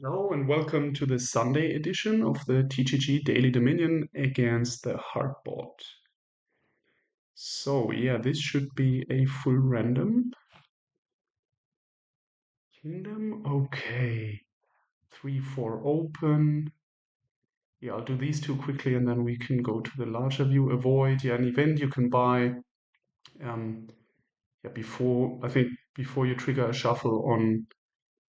Hello and welcome to the Sunday edition of the TGG Daily Dominion against the Heartbot. So yeah, this should be a full random. Kingdom, okay. 3-4 open. Yeah, I'll do these two quickly and then we can go to the larger view. Avoid, yeah, an event you can buy. Um, yeah, I think before you trigger a shuffle on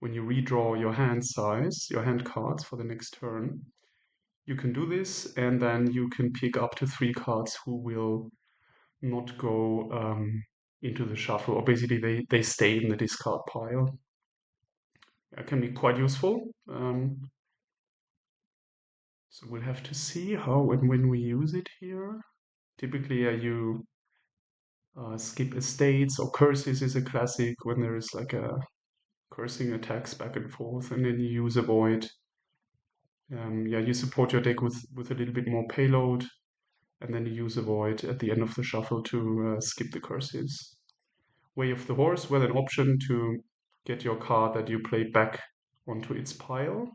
when you redraw your hand size, your hand cards for the next turn. You can do this, and then you can pick up to three cards who will not go into the shuffle, or basically they stay in the discard pile. That can be quite useful. So we'll have to see how and when we use it here. Typically, you skip estates or curses is a classic when there is like a cursing attacks back and forth, and then you use avoid. Yeah, you support your deck with a little bit more payload, and then you use avoid at the end of the shuffle to skip the curses. Way of the Horse with an option to get your card that you play back onto its pile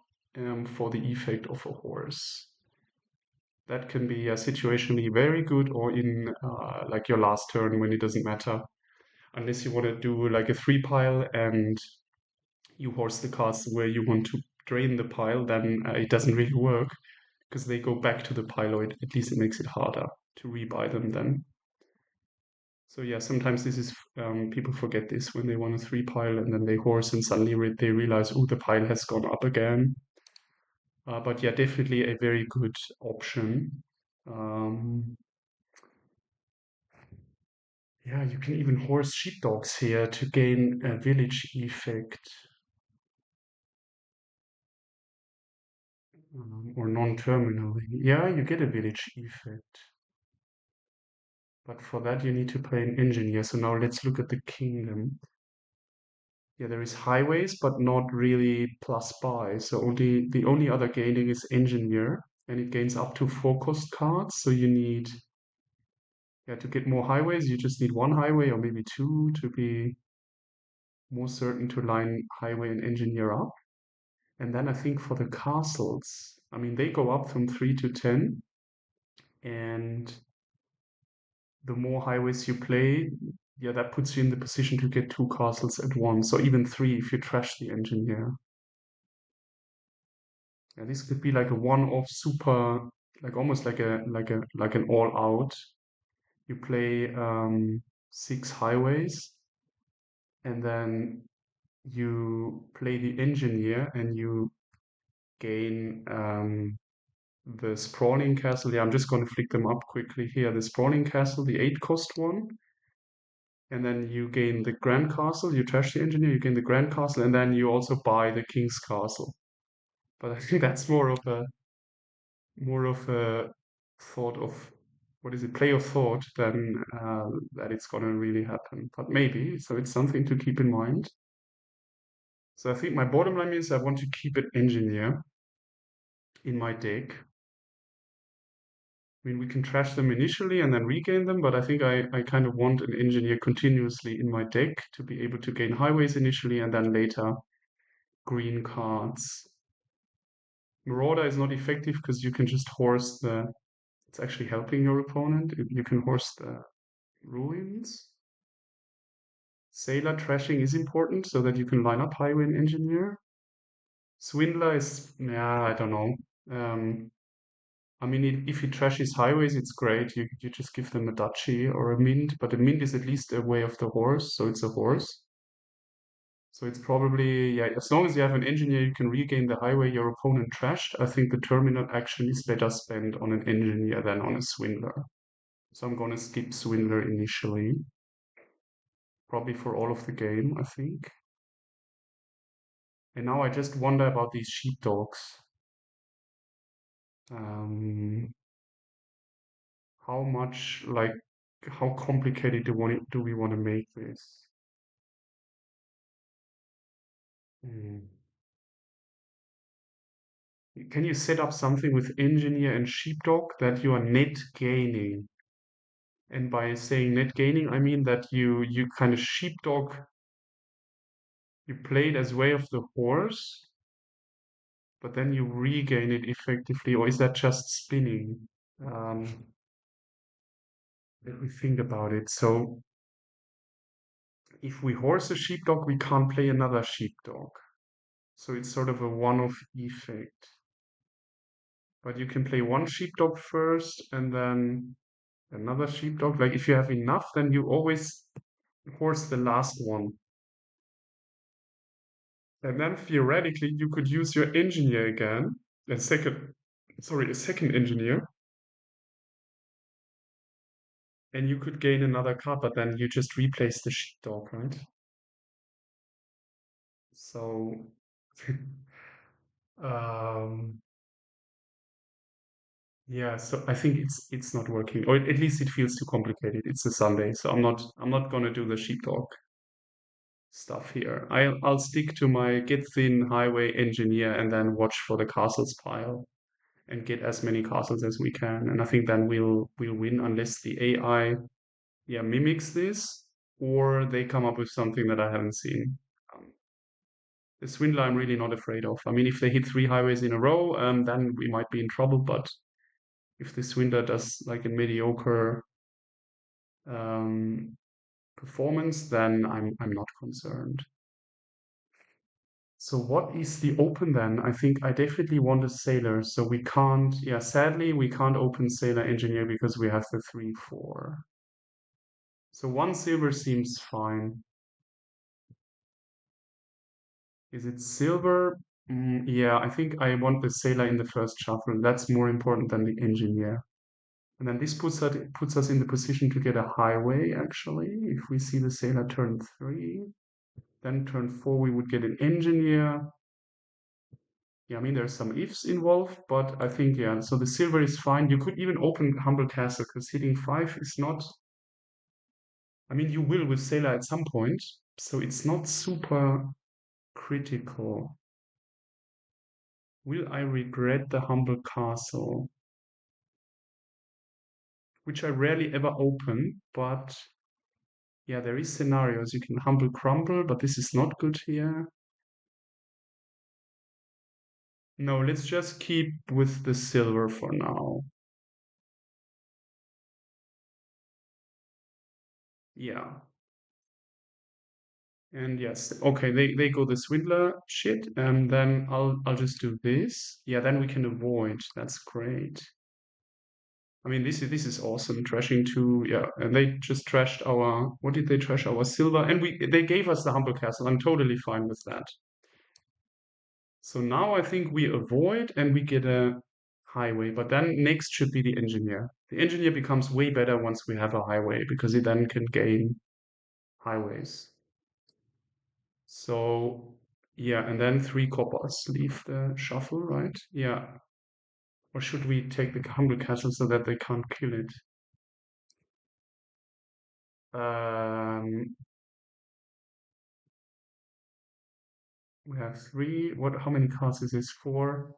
for the effect of a horse. That can be situationally very good, or in like your last turn when it doesn't matter. Unless you want to do like a three pile and you horse the cards where you want to drain the pile, then it doesn't really work because they go back to the pile, or at least it makes it harder to rebuy them then. So yeah, sometimes this is people forget this when they want a three pile and then they horse and suddenly they realize, oh, the pile has gone up again. But yeah, definitely a very good option. Um, yeah, you can even horse sheepdogs here to gain a village effect or non-terminal. Yeah, you get a village effect. But for that, you need to play an engineer. So now let's look at the kingdom. Yeah, there is highways, but not really plus buy. So the only other gaining is engineer, and it gains up to 4 cost cards. So you need, yeah, to get more highways, you just need one highway or maybe two to be more certain to line highway and engineer up. And then I think for the castles, I mean, they go up from 3 to 10, and the more highways you play, yeah, that puts you in the position to get 2 castles at once, or even three if you trash the engineer. Yeah, this could be like a one-off super, like almost like an all-out. You play 6 highways, and then you play the engineer, and you gain the sprawling castle. Yeah, I'm just going to flick them up quickly here. The sprawling castle, the 8 cost one, and then you gain the grand castle. You trash the engineer, you gain the grand castle, and then you also buy the king's castle. But I think that's more of a thought of what is it, play of thought than that it's gonna really happen. But maybe, so it's something to keep in mind. So I think my bottom line is I want to keep an engineer in my deck. I mean, we can trash them initially and then regain them, but I think I kind of want an engineer continuously in my deck to be able to gain highways initially and then later green cards. Marauder is not effective because you can just horse it's actually helping your opponent. You can horse the ruins. Sailor trashing is important so that you can line up highway and engineer. Swindler is, yeah, I don't know. I mean, if he trashes highways, it's great. You just give them a duchy or a mint, but a mint is at least a way of the horse, so it's a horse. So it's probably, yeah, as long as you have an engineer, you can regain the highway your opponent trashed. I think the terminal action is better spent on an engineer than on a swindler. So I'm gonna skip swindler initially, probably for all of the game, I think. And now I just wonder about these sheepdogs. Um, how much, like, how complicated do we want to make this? Hmm. Can you set up something with engineer and sheepdog that you are net gaining? And by saying net gaining, I mean that you kind of sheepdog, you play it as way of the horse, but then you regain it effectively, or is that just spinning? Um, Let me think about it. So if we horse a sheepdog, we can't play another sheepdog. So it's sort of a one-off effect. But you can play one sheepdog first and then another sheepdog. Like if you have enough, then you always horse the last one. And then theoretically, you could use your engineer again, a second engineer, and you could gain another card, but then you just replace the sheepdog, right? So, um, yeah, so I think it's not working, or at least it feels too complicated. It's a Sunday, so I'm not gonna do the sheepdog stuff here. I'll stick to my get thin highway engineer and then watch for the castles pile and get as many castles as we can. And I think then we'll win unless the AI mimics this or they come up with something that I haven't seen. Um, the Swindler I'm really not afraid of. I mean, if they hit three highways in a row, then we might be in trouble. But if the Swindler does like a mediocre um, performance, then I'm not concerned. So what is the open then? I think I definitely want a sailor. So we can't, sadly we can't open sailor engineer because we have the 3/4. So one silver seems fine. Is it silver? Yeah, I think I want the sailor in the first shuffle. That's more important than the engineer. And then this puts us in the position to get a highway, actually. If we see the sailor turn 3, then turn 4 we would get an engineer. Yeah, I mean, there's some ifs involved, but I think, so the silver is fine. You could even open Humble Castle because hitting 5 is not, I mean, you will with Sailor at some point, so it's not super critical. Will I regret the Humble Castle? Which I rarely ever open, but yeah, there is scenarios. You can Humble Crumble, but this is not good here. No, let's just keep with the silver for now. Yeah. And yes, okay, they go the Swindler shit, and then I'll just do this. Yeah, then we can avoid. That's great. I mean, this is awesome. Trashing two, yeah, and they just trashed our. What did they trash? Our silver, and they gave us the Humble Castle. I'm totally fine with that. So now I think we avoid and we get a highway, but then next should be the engineer. The engineer becomes way better once we have a highway because he then can gain highways. So yeah, and then 3 coppers leave the shuffle, right? Yeah. Or should we take the Humble Castle so that they can't kill it? Um, we have 3. What? How many cards is this? 4.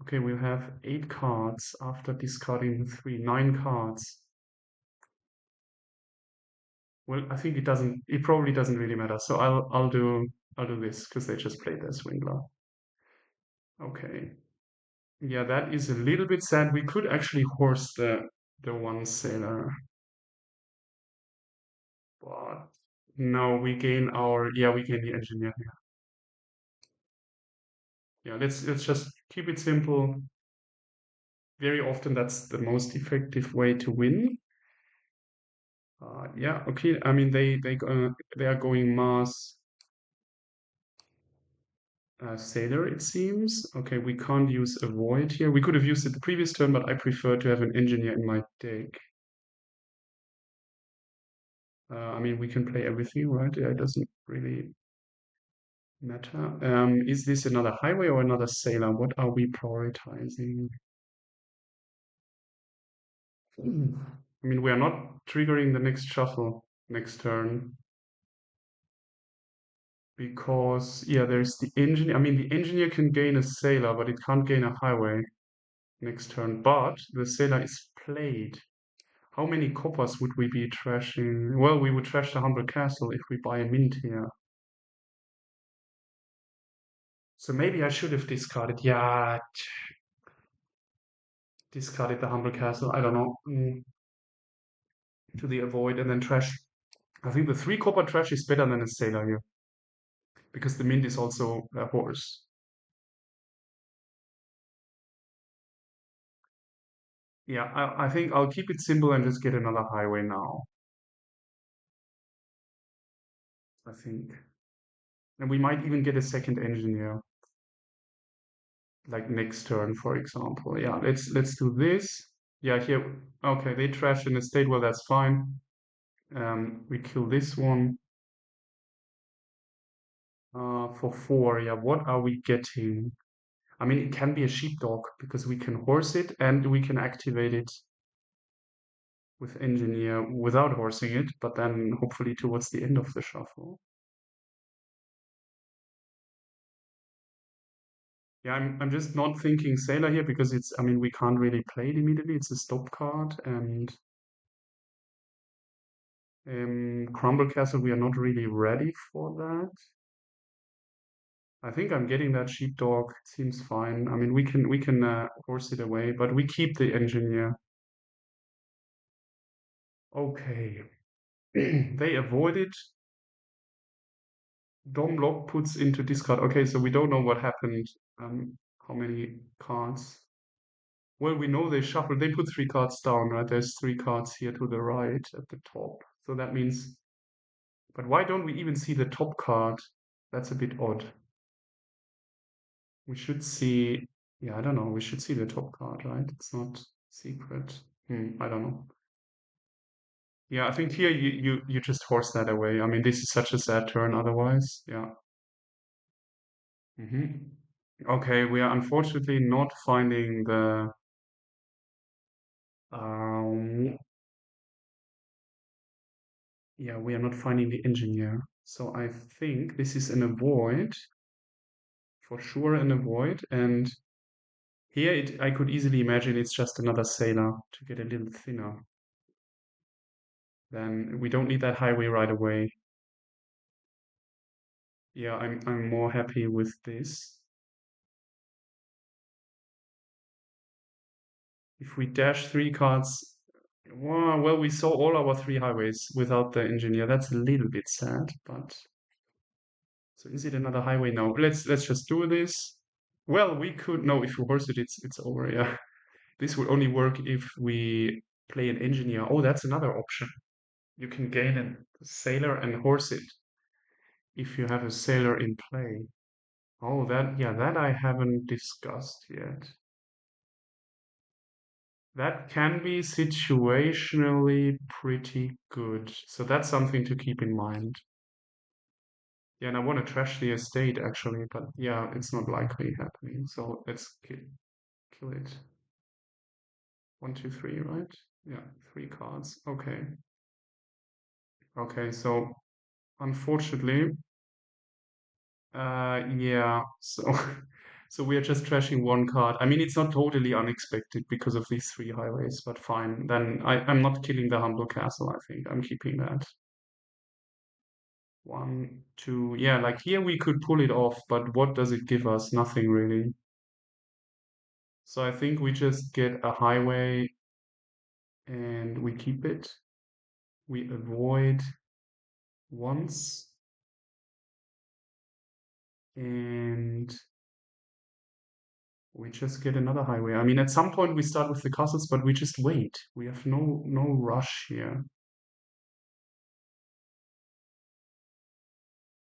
Okay, we'll have 8 cards after discarding 3. 9 cards. Well, I think it doesn't. It probably doesn't really matter. So I'll do this because they just played their Swindler. Okay. Yeah, that is a little bit sad. We could actually horse the one sailor, but no, we gain the engineer here. Yeah, let's just keep it simple. Very often that's the most effective way to win. Yeah, okay. I mean they are going Mars sailor, it seems. Okay, we can't use avoid here. We could have used it the previous turn, but I prefer to have an engineer in my deck. I mean, we can play everything, right? Yeah, it doesn't really matter. Is this another highway or another sailor? What are we prioritizing? I mean, we are not triggering the next shuffle next turn because, yeah, there's the engineer. I mean, the engineer can gain a sailor, but it can't gain a highway next turn. But the sailor is played. How many coppers would we be trashing? Well, we would trash the Humble Castle if we buy a mint here. So maybe I should have discarded. Yeah, discarded the Humble Castle. I don't know. To the avoid and then trash. I think the three copper trash is better than a sailor here because the mint is also a horse. Yeah, I think I'll keep it simple and just get another highway now. I think. And we might even get a second engineer, like next turn, for example. Yeah, let's do this. Yeah, here. Okay, they trashed in the state. Well, that's fine. We kill this one for 4. Yeah, what are we getting? I mean, it can be a sheepdog because we can horse it and we can activate it with engineer without horsing it, but then hopefully towards the end of the shuffle. Yeah, I'm just not thinking sailor here because it's, I mean, we can't really play it immediately. It's a stop card, and Crumble Castle, we are not really ready for that. I think I'm getting that sheepdog. It seems fine. I mean, we can horse it away, but we keep the engineer. Okay. They avoid it. Domlock puts into discard. Okay, so we don't know what happened. How many cards? Well, we know they shuffled. They put 3 cards down, right? There's 3 cards here to the right at the top. So that means, but why don't we even see the top card? That's a bit odd. We should see, yeah, I don't know. We should see the top card, right? It's not secret. I don't know. Yeah, I think here you just force that away. I mean, this is such a sad turn otherwise. Yeah. Okay, we are unfortunately not finding the um yeah, we are not finding the engineer. So I think this is an avoid, for sure an avoid. And here I could easily imagine it's just another sailor to get a little thinner. Then we don't need that highway right away. Yeah, I'm more happy with this. If we dash 3 cards, well, we saw all our 3 highways without the engineer. That's a little bit sad, but so is it another highway? No. Let's just do this. Well, we could no, if we horse it, it's over, yeah. This would only work if we play an engineer. Oh, that's another option. You can gain a sailor and horse it if you have a sailor in play. Oh, that I haven't discussed yet. That can be situationally pretty good. So that's something to keep in mind. Yeah, and I want to trash the estate actually, but yeah, it's not likely happening. So let's kill it. 1, 2, 3, right? Yeah, 3 cards. Okay. Okay, so unfortunately, yeah, so so we are just trashing 1 card. I mean, it's not totally unexpected because of these 3 highways, but fine. Then I'm not killing the humble castle, I think. I'm keeping that. 1, 2, yeah, like here we could pull it off, but what does it give us? Nothing really. So I think we just get a highway and we keep it. We avoid once and we just get another highway. I mean, at some point we start with the castles, but we just wait. We have no rush here.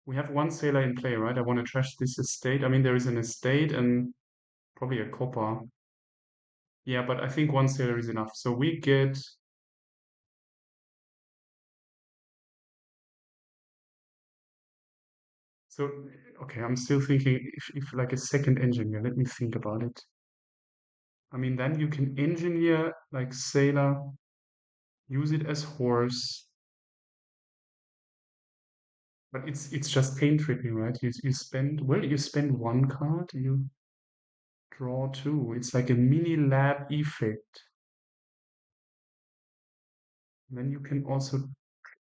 We have 1 sailor in play, right? I want to trash this estate. I mean, there is an estate and probably a copper. Yeah, but I think 1 sailor is enough. So we get. So, okay, I'm still thinking if like a second engineer. Let me think about it. I mean, then you can engineer like sailor, use it as horse, but it's just pain tripping, right? You spend well, you spend 1 card, you draw 2. It's like a mini lab effect. Then you can also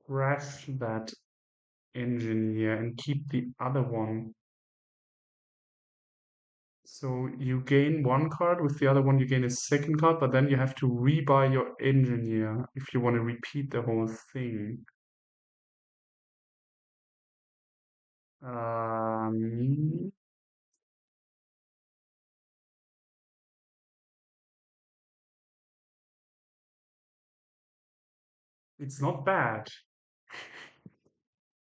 trash that engineer and keep the other one. So you gain one card, with the other one you gain a second card, but then you have to rebuy your engineer if you want to repeat the whole thing. Um, it's not bad.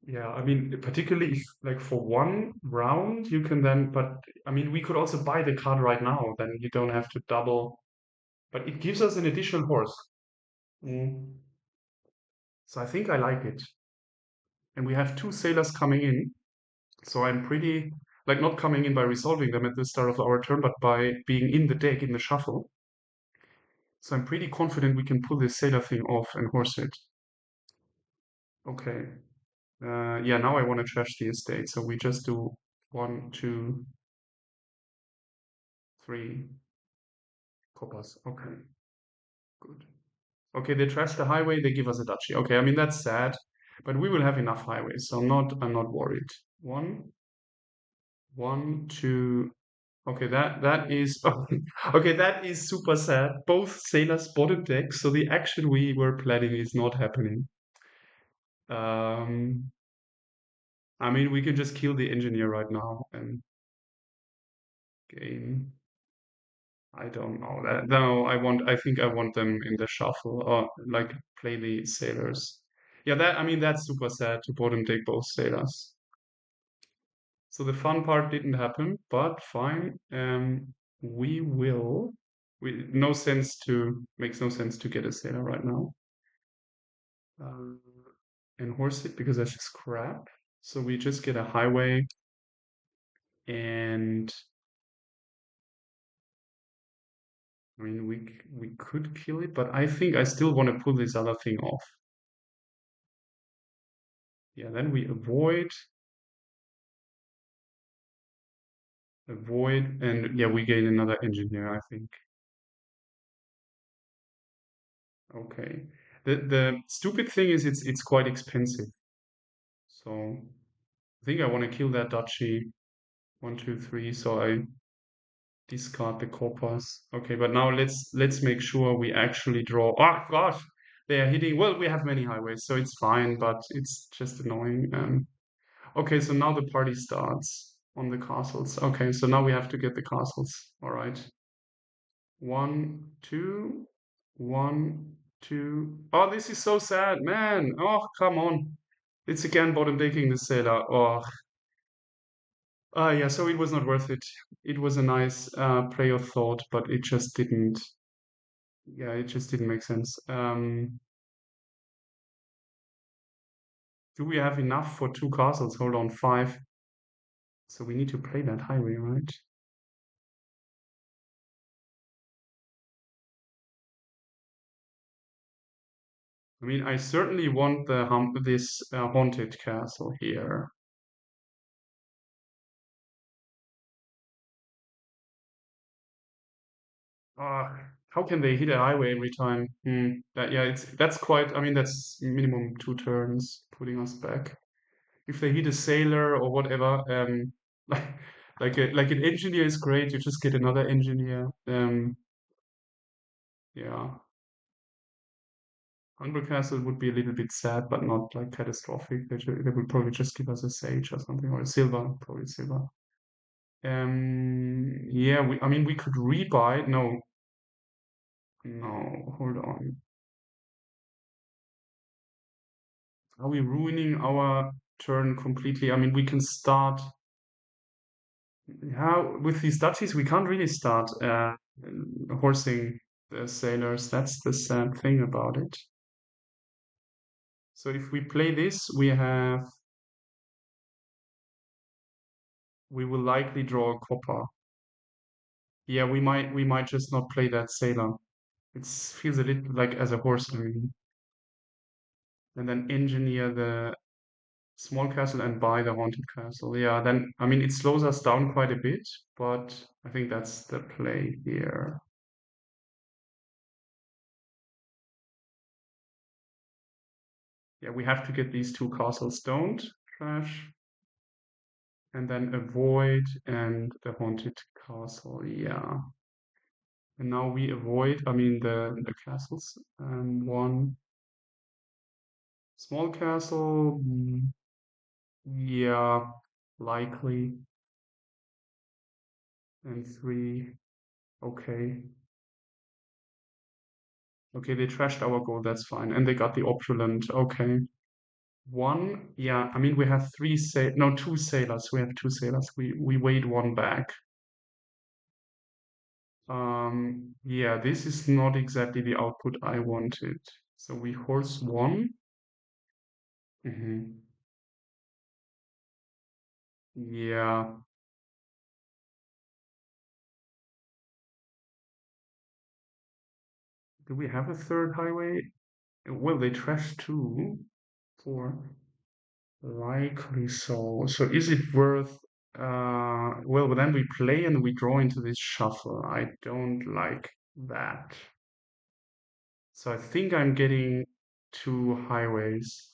Yeah, I mean, particularly if like for one round you can then, but I mean, we could also buy the card right now, then you don't have to double, but it gives us an additional horse. Mm. So I think I like it. And we have two sailors coming in. So I'm pretty, like, not coming in by resolving them at the start of our turn, but by being in the deck in the shuffle. So I'm pretty confident we can pull this sailor thing off and horse it. Okay. Yeah, now I want to trash the estate. So we just do one, two, three coppers. Okay, good. Okay, they trash the highway, they give us a duchy. Okay, I mean that's sad, but we will have enough highways, so I'm not worried. One, one, two. Okay, that is okay, that is super sad. Both sailors bottom deck, so the action we were planning is not happening. Um, I mean, we can just kill the engineer right now and gain. I don't know that. No, I think I want them in the shuffle or like play the sailors. Yeah, that I mean that's super sad to bottom deck both sailors. So the fun part didn't happen, but fine. We will. We no sense to makes no sense to get a sailor right now. Uh, and horse it because that's just crap. So we just get a highway and I mean we could kill it, but I think I still want to pull this other thing off. Yeah, then we avoid, and yeah, we gain another engineer, I think. Okay. The stupid thing is it's quite expensive. So I think I want to kill that duchy. One, two, three. So I discard the corpus. Okay, but now let's make sure we actually draw. Oh gosh, they are hitting. Well, we have many highways, so it's fine, but it's just annoying. Okay, so now the party starts on the castles. Okay, so now we have to get the castles. All right. One, two, one, two. Oh, this is so sad, man. Oh, come on. It's again bottom decking the sailor. Oh, yeah, so it was not worth it. It was a nice play of thought, but it just didn't. Yeah, it just didn't make sense. Do we have enough for two castles? Hold on, five. So we need to play that highway, right? I mean, I certainly want this haunted castle here. Ah, how can they hit a highway every time? Yeah, that's quite. I mean, that's minimum two turns putting us back. If they hit a sailor or whatever, like like an engineer is great. You just get another engineer. Yeah, Humble Castle would be a little bit sad, but not like catastrophic. They would probably just give us a sage or something or a silver, probably silver. Yeah, I mean, we could rebuy. No, no, hold on. Are we ruining our turn completely? I mean, we can start. Yeah, with these duchies, we can't really start horsing the sailors. That's the sad thing about it. So if we play this, we will likely draw a copper. Yeah, we might just not play that sailor. It feels a little like as a horse, I mean. And then engineer the small castle and buy the haunted castle. Yeah, then I mean it slows us down quite a bit, but I think that's the play here. Yeah, we have to get these two castles. Don't trash. and then avoid and the haunted castle. Yeah. And now we avoid, I mean the castles. One small castle. Yeah, likely. And three. Okay. Okay, they trashed our goal, that's fine. And they got the opulent. Okay. One, yeah, I mean we have no, two sailors. We have two sailors. We weighed one back. Yeah, this is not exactly the output I wanted. So we horse one. Hmm. Yeah. Do we have a third highway? Well, they trashed two. Four. Likely so. So is it worth well, but then we play and we draw into this shuffle. I don't like that. So I think I'm getting two highways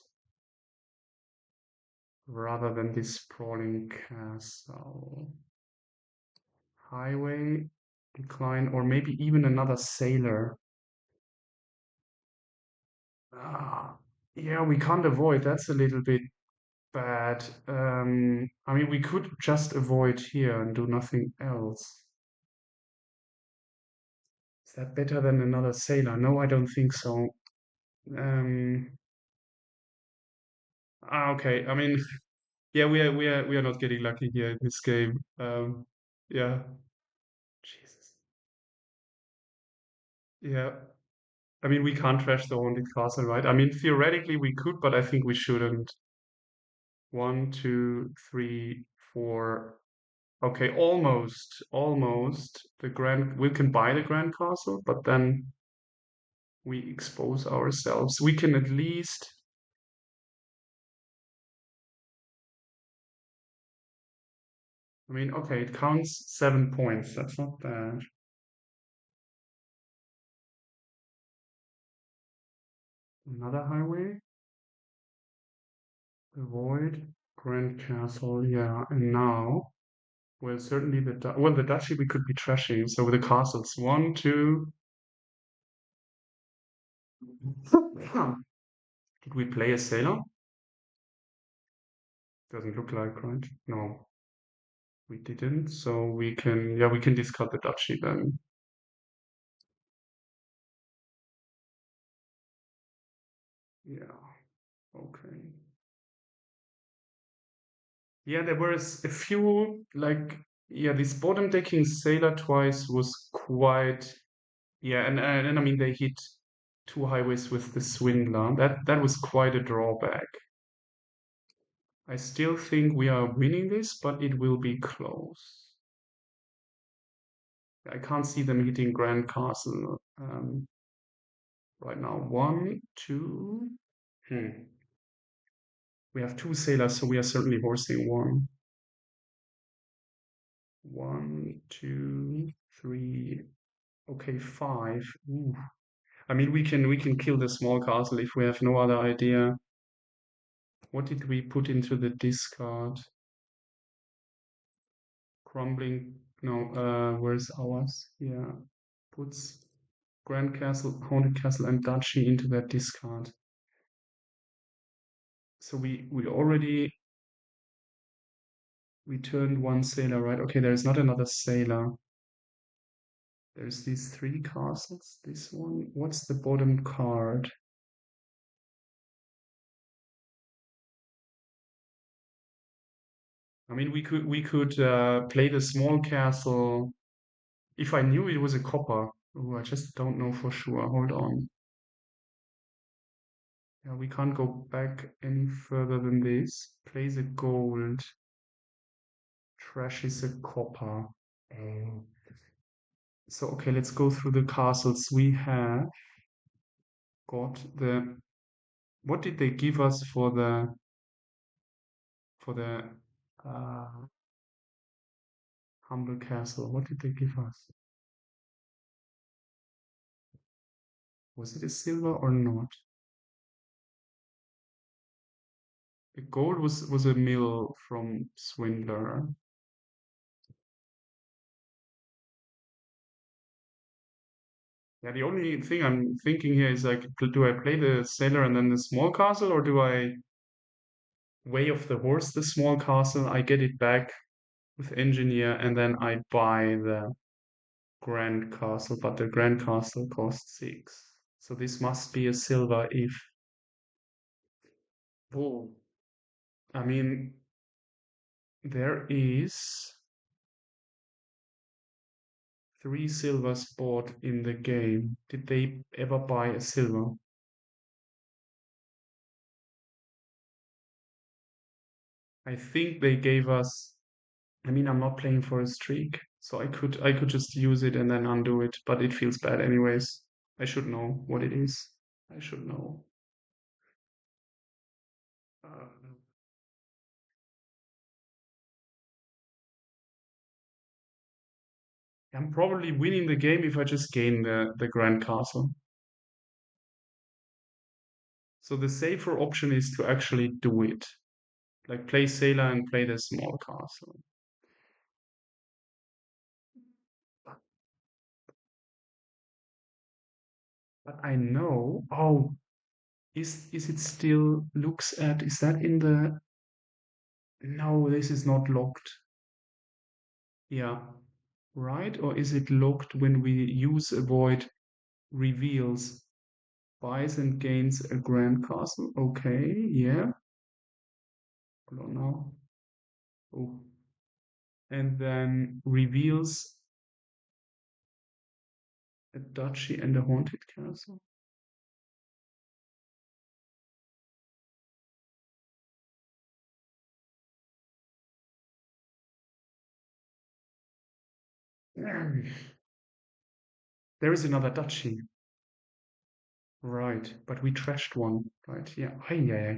rather than this sprawling castle. Highway, decline, or maybe even another sailor. Ah, yeah, we can't avoid. That's a little bit bad. I mean, we could just avoid here and do nothing else. Is that better than another sailor? No, I don't think so. Um, okay. I mean, yeah, we are not getting lucky here in this game. Yeah. Jesus. Yeah. I mean, we can't trash the haunted castle, right? I mean, theoretically we could, but I think we shouldn't. One, two, three, four. Okay, almost, almost. We can buy the Grand Castle, but then we expose ourselves. We can at least, I mean, okay, it counts 7 points. That's not bad. Another highway, avoid Grand Castle. Yeah, and now, well, certainly well, the duchy we could be trashing. So with the castles, one, two. Did we play a sailor? Doesn't look like, right? No, we didn't. So yeah, we can discard the duchy then. Yeah, okay. Yeah, there was a few, like, yeah, this bottom decking sailor twice was quite, yeah, and I mean, they hit two highways with the Swindler. That was quite a drawback. I still think we are winning this, but it will be close. I can't see them hitting Grand Castle right now. One, two. We have two sailors, so we are certainly horsing one. One, two, three. Okay, five. Ooh. I mean, we can kill the small castle if we have no other idea. What did we put into the discard? Crumbling. No, where's ours? Yeah, puts Grand Castle, Haunted Castle, and Duchy into that discard. So we already returned one sailor, right? Okay, there's not another sailor. There's these three castles. This one. What's the bottom card? I mean, we could play the small castle if I knew it was a copper. Oh, I just don't know for sure. Hold on. Yeah, we can't go back any further than this. Plays a gold. Trash is a copper. Oh. So okay, let's go through the castles. We have got the. What did they give us for the uh, humble castle? What did they give us? Was it a silver or not? The gold was a mill from Swindler. Yeah, the only thing I'm thinking here is like, do I play the sailor and then the small castle, or do I way of the horse the small castle? I get it back with engineer, and then I buy the grand castle, but the grand castle costs 6. So this must be a silver if. Oh, I mean, there is 3 silvers bought in the game. Did they ever buy a silver? I think they gave us. I mean, I'm not playing for a streak, so I could just use it and then undo it, but it feels bad anyways. I should know what it is. I should know. Uh, I'm probably winning the game if I just gain the Grand Castle. So the safer option is to actually do it. Like play Sailor and play the small castle. But I know. Oh, is it still looks at? Is that in the? No, this is not locked. Yeah, right? Or is it locked when we use avoid reveals? Buys and gains a grand castle. Okay, yeah. I don't know. Oh, and then reveals a duchy and a haunted castle. There is another duchy. Right, but we trashed one. Right, yeah. Hey, yeah.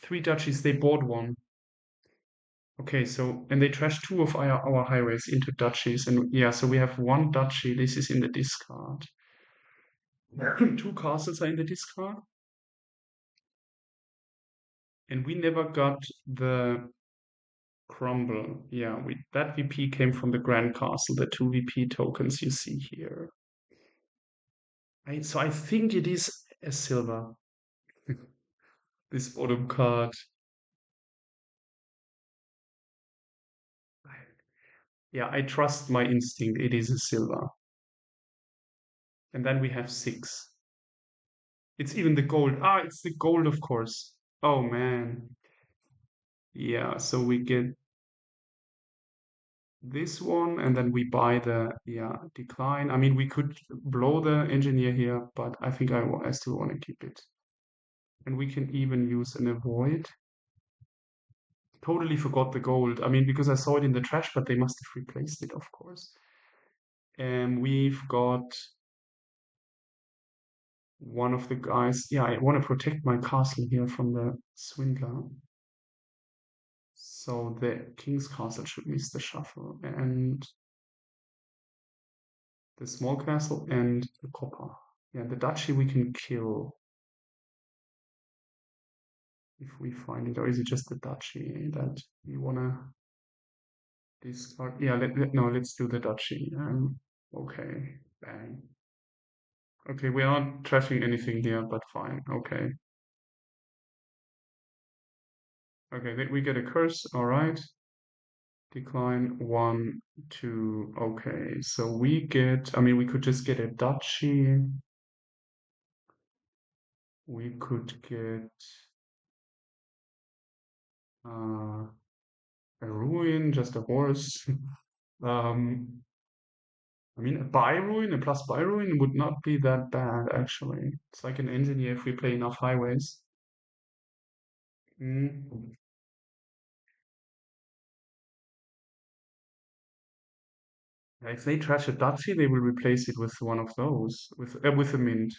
3 duchies, they bought one. Okay, so, and they trashed 2 of our highways into duchies. And yeah, so we have 1 duchy. This is in the discard. 2 castles are in the discard. And we never got the crumble. Yeah, that VP came from the Grand Castle, the 2 VP tokens you see here. So I think it is a silver, this bottom card. Yeah, I trust my instinct. It is a silver. And then we have 6. It's even the gold. Ah, it's the gold, of course. Oh man. Yeah, so we get this one and then we buy the, yeah, decline. I mean, we could blow the engineer here, but I think I still want to keep it. And we can even use an avoid. Totally forgot the gold. I mean, because I saw it in the trash, but they must have replaced it, of course. And we've got one of the guys. Yeah, I want to protect my castle here from the Swindler. So the King's Castle should miss the shuffle. And the small castle and the copper. Yeah, the duchy we can kill if we find it. Or is it just the duchy that we want to discard? Yeah, no, let's do the duchy. Okay, bang. Okay, we are not trashing anything here, but fine. Okay. Okay, we get a curse. All right. Decline 1, 2. Okay, so we get, I mean, we could just get a duchy. We could get uh, a ruin, just a horse. I mean, a buy ruin, a plus buy ruin would not be that bad, actually. It's like an engineer if we play enough highways. Mm. If they trash a duchy, they will replace it with one of those, with a mint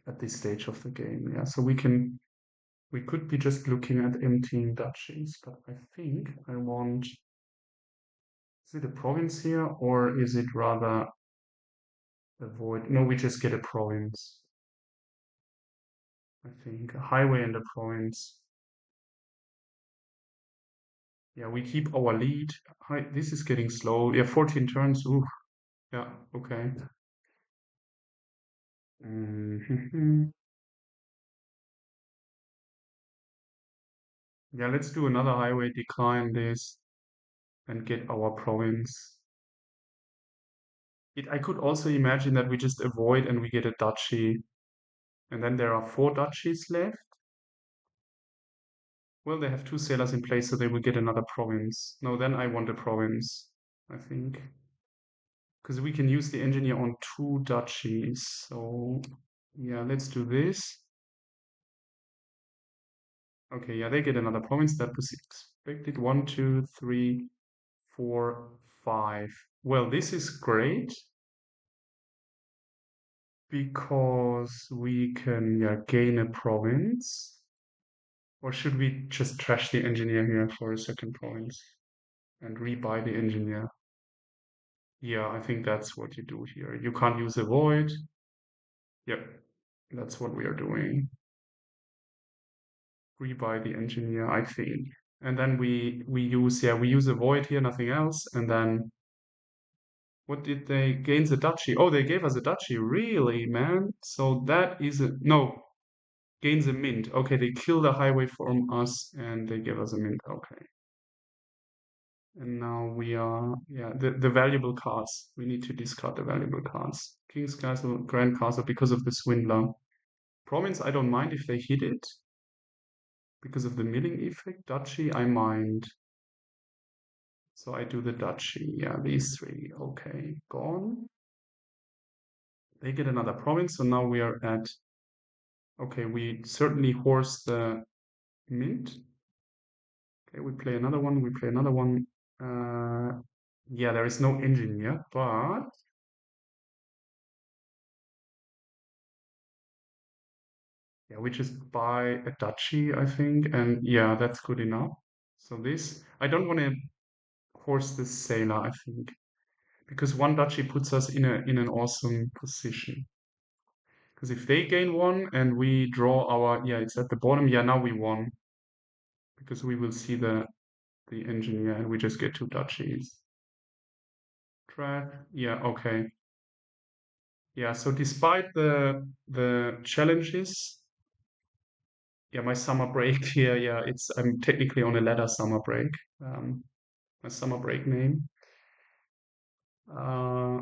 at this stage of the game. Yeah, so we could be just looking at emptying duchies, but I think I want. Is it a province here, or is it rather a void? No, we just get a province. I think a highway and a province. Yeah, we keep our lead. Hi, this is getting slow. Yeah, 14 turns. Ooh, yeah, okay. Mhm. Yeah, let's do another highway, decline this, and get our province. I could also imagine that we just avoid and we get a duchy, and then there are 4 duchies left. Well, they have 2 sailors in place, so they will get another province. No, then I want a province, I think. Because we can use the engineer on 2 duchies. So, yeah, let's do this. Okay, yeah, they get another province. That was expected. 1, 2, 3, 4, 5. Well, this is great because we can, yeah, gain a province. Or should we just trash the engineer here for a second province and rebuy the engineer? Yeah, I think that's what you do here. You can't use a void. Yep, that's what we are doing. Rebuy the engineer, I think. And then we use, yeah, we use a void here, nothing else. And then what did they gain the duchy? Oh, they gave us a duchy. Really, man? So that is a no, gains a mint. Okay, they kill the highway from us and they give us a mint. Okay. And now we are, yeah, the valuable cards. We need to discard the valuable cards. King's Castle, Grand Castle because of the Swindler. Province, I don't mind if they hit it because of the milling effect. Duchy, I mind. So I do the duchy. Yeah, these 3. Okay, gone. They get another province. So now we are at, okay, we certainly horse the mint. Okay, we play another one. We play another one. Yeah, there is no engineer, but yeah, we just buy a duchy, I think, and yeah, that's good enough. So this, I don't want to horse this sailor, I think, because 1 duchy puts us in an awesome position. Because if they gain 1 and we draw our, yeah, it's at the bottom. Yeah, now we won because we will see the engineer and we just get 2 duchies. Track, yeah, okay. Yeah, so despite the challenges, yeah, my summer break here, yeah, I'm technically on a ladder summer break. Um, my summer break name. Uh,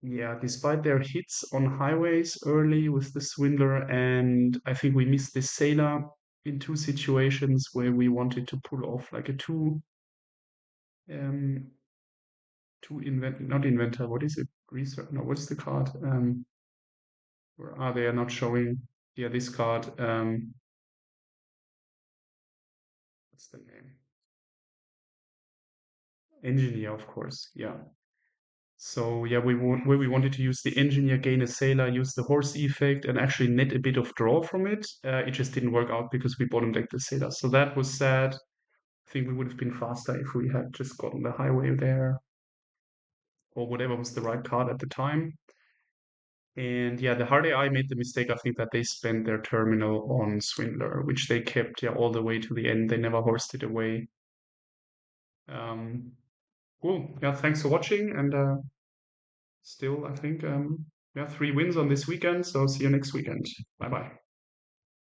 yeah, despite their hits on highways early with the Swindler, and I think we missed this sailor in 2 situations where we wanted to pull off like a um, not inventor. What is it? Research? No, what is the card? Where are they? Are not showing. Yeah, this card. What's the name? Engineer, of course. Yeah. So yeah, where we wanted to use the engineer, gain a sailor, use the horse effect, and actually net a bit of draw from it. It just didn't work out because we bottom decked the sailor. So that was sad. I think we would have been faster if we had just gotten the highway there, or whatever was the right card at the time. And yeah, the hard AI made the mistake, I think, that they spent their terminal on Swindler, which they kept, yeah, all the way to the end. They never horsed it away. Um, cool. Yeah, thanks for watching. And still, I think, yeah, 3 wins on this weekend. So see you next weekend. Bye bye.